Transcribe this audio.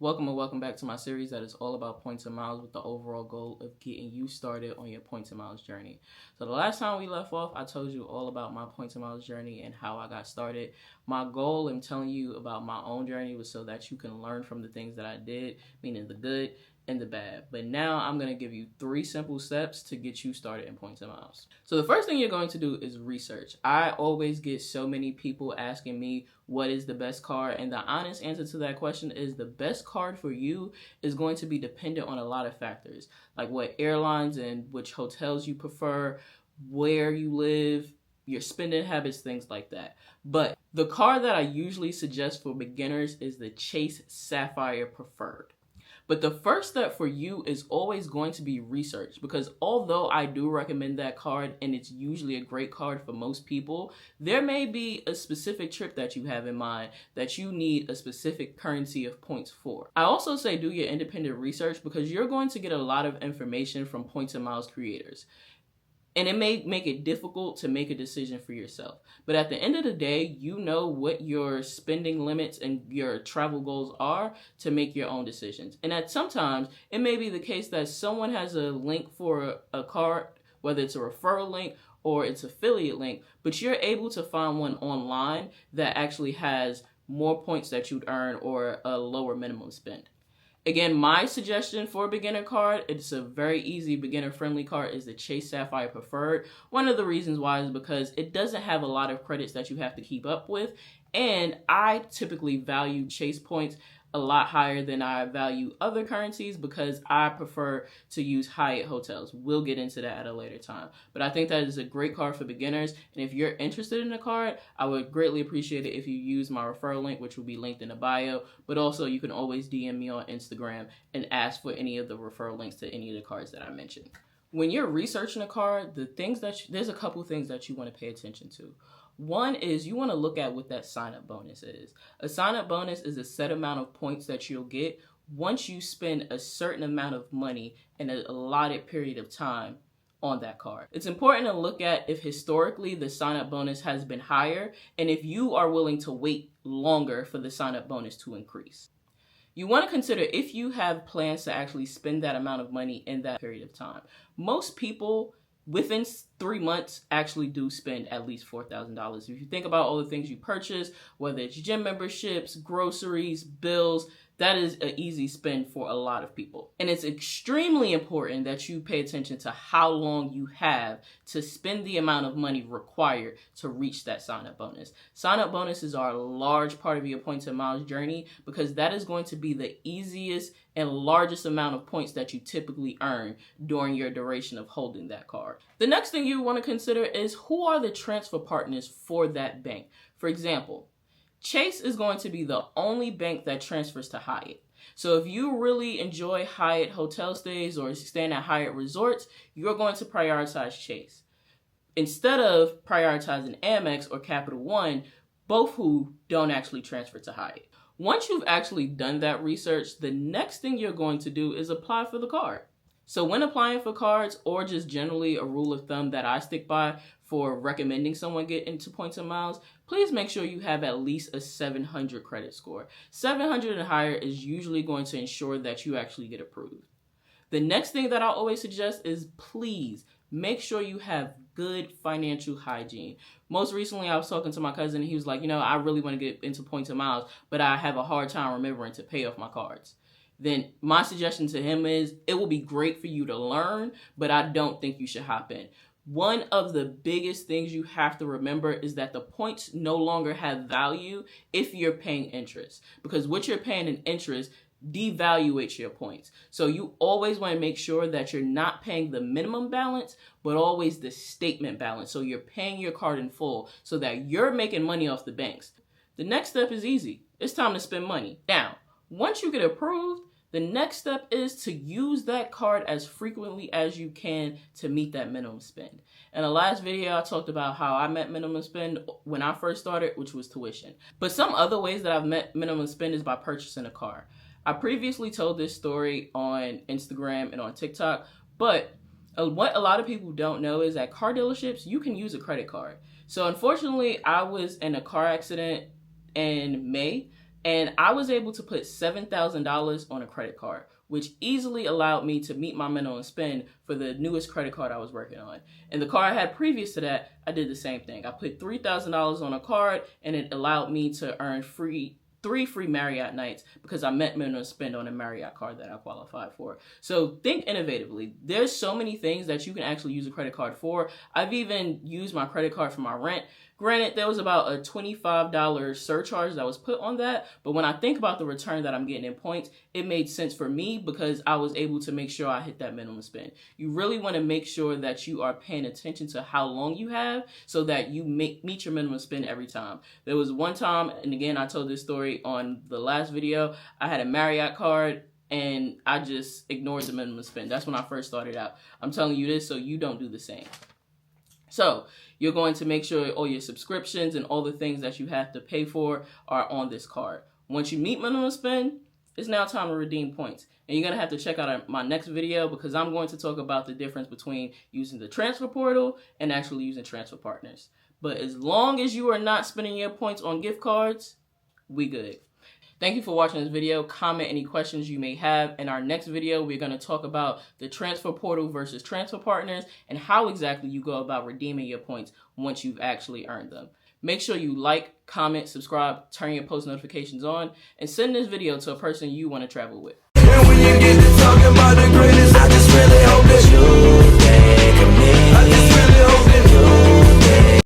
Welcome and welcome back to my series that is all about points and miles with the overall goal of getting you started on your points and miles journey. So the last time we left off, I told you all about my points and miles journey and how I got started. My goal in telling you about my own journey was so that you can learn from the things that I did, meaning the good and the bad. But now I'm going to give you 3 simple steps to get you started in points and miles. So the first thing you're going to do is research. I always get so many people asking me what is the best card, and the honest answer to that question is the best card for you is going to be dependent on a lot of factors, like what airlines and which hotels you prefer, where you live, your spending habits, things like that. But the card that I usually suggest for beginners is the Chase Sapphire Preferred. But the first step for you is always going to be research, because although I do recommend that card and it's usually a great card for most people, there may be a specific trip that you have in mind that you need a specific currency of points for. I also say do your independent research because you're going to get a lot of information from points and miles creators. And it may make it difficult to make a decision for yourself. But at the end of the day, you know what your spending limits and your travel goals are to make your own decisions. And at sometimes, it may be the case that someone has a link for a card, whether it's a referral link or it's affiliate link, but you're able to find one online that actually has more points that you'd earn or a lower minimum spend. Again, my suggestion for a beginner card, it's a very easy beginner-friendly card, is the Chase Sapphire Preferred. One of the reasons why is because it doesn't have a lot of credits that you have to keep up with, and I typically value Chase points a lot higher than I value other currencies because I prefer to use Hyatt hotels. We'll get into that at a later time. But I think that is a great card for beginners. And if you're interested in the card, I would greatly appreciate it if you use my referral link, which will be linked in the bio. But also you can always DM me on Instagram and ask for any of the referral links to any of the cards that I mentioned. When you're researching a card, there's a couple things that you want to pay attention to. One is you want to look at what that sign-up bonus is. A sign-up bonus is a set amount of points that you'll get once you spend a certain amount of money in an allotted period of time on that card. It's important to look at if historically the sign-up bonus has been higher and if you are willing to wait longer for the sign-up bonus to increase. You want to consider if you have plans to actually spend that amount of money in that period of time. Most people within 3 months actually do spend at least $4,000. If you think about all the things you purchase, whether it's gym memberships, groceries, bills, that is an easy spend for a lot of people. And it's extremely important that you pay attention to how long you have to spend the amount of money required to reach that sign-up bonus. Sign-up bonuses are a large part of your points and miles journey because that is going to be the easiest and largest amount of points that you typically earn during your duration of holding that card. The next thing you want to consider is who are the transfer partners for that bank. For example, Chase is going to be the only bank that transfers to Hyatt. So if you really enjoy Hyatt hotel stays or staying at Hyatt resorts, you're going to prioritize Chase instead of prioritizing Amex or Capital One, both who don't actually transfer to Hyatt. Once you've actually done that research, the next thing you're going to do is apply for the card. So when applying for cards, or just generally a rule of thumb that I stick by for recommending someone get into points and miles, please make sure you have at least a 700 credit score. 700 and higher is usually going to ensure that you actually get approved. The next thing that I always suggest is please make sure you have good financial hygiene. Most recently, I was talking to my cousin and he was like, I really want to get into points and miles, but I have a hard time remembering to pay off my cards. Then my suggestion to him is it will be great for you to learn, but I don't think you should hop in. One of the biggest things you have to remember is that the points no longer have value if you're paying interest, because what you're paying in interest devaluates your points. So you always want to make sure that you're not paying the minimum balance, but always the statement balance. So you're paying your card in full so that you're making money off the banks. The next step is easy. It's time to spend money. Now, once you get approved, the next step is to use that card as frequently as you can to meet that minimum spend. In the last video, I talked about how I met minimum spend when I first started, which was tuition. But some other ways that I've met minimum spend is by purchasing a car. I previously told this story on Instagram and on TikTok, but what a lot of people don't know is at car dealerships, you can use a credit card. So unfortunately, I was in a car accident in May And I was able to put $7,000 on a credit card, which easily allowed me to meet my minimum spend for the newest credit card I was working on. And the card I had previous to that, I did the same thing. I put $3,000 on a card, and it allowed me to earn three free Marriott nights because I met minimum spend on a Marriott card that I qualified for. So think innovatively. There's so many things that you can actually use a credit card for. I've even used my credit card for my rent. Granted, there was about a $25 surcharge that was put on that, but when I think about the return that I'm getting in points, it made sense for me because I was able to make sure I hit that minimum spend. You really want to make sure that you are paying attention to how long you have so that you meet your minimum spend every time. There was one time, and again, I told this story on the last video, I had a Marriott card and I just ignored the minimum spend. That's when I first started out. I'm telling you this so you don't do the same. So you're going to make sure all your subscriptions and all the things that you have to pay for are on this card. Once you meet minimum spend, it's now time to redeem points. And you're going to have to check out my next video because I'm going to talk about the difference between using the transfer portal and actually using transfer partners. But as long as you are not spending your points on gift cards, we good. Thank you for watching this video. Comment any questions you may have. In our next video, we're going to talk about the transfer portal versus transfer partners and how exactly you go about redeeming your points once you've actually earned them. Make sure you like, comment, subscribe, turn your post notifications on, and send this video to a person you want to travel with. And when you get to talking about the greatest, I just really hope that you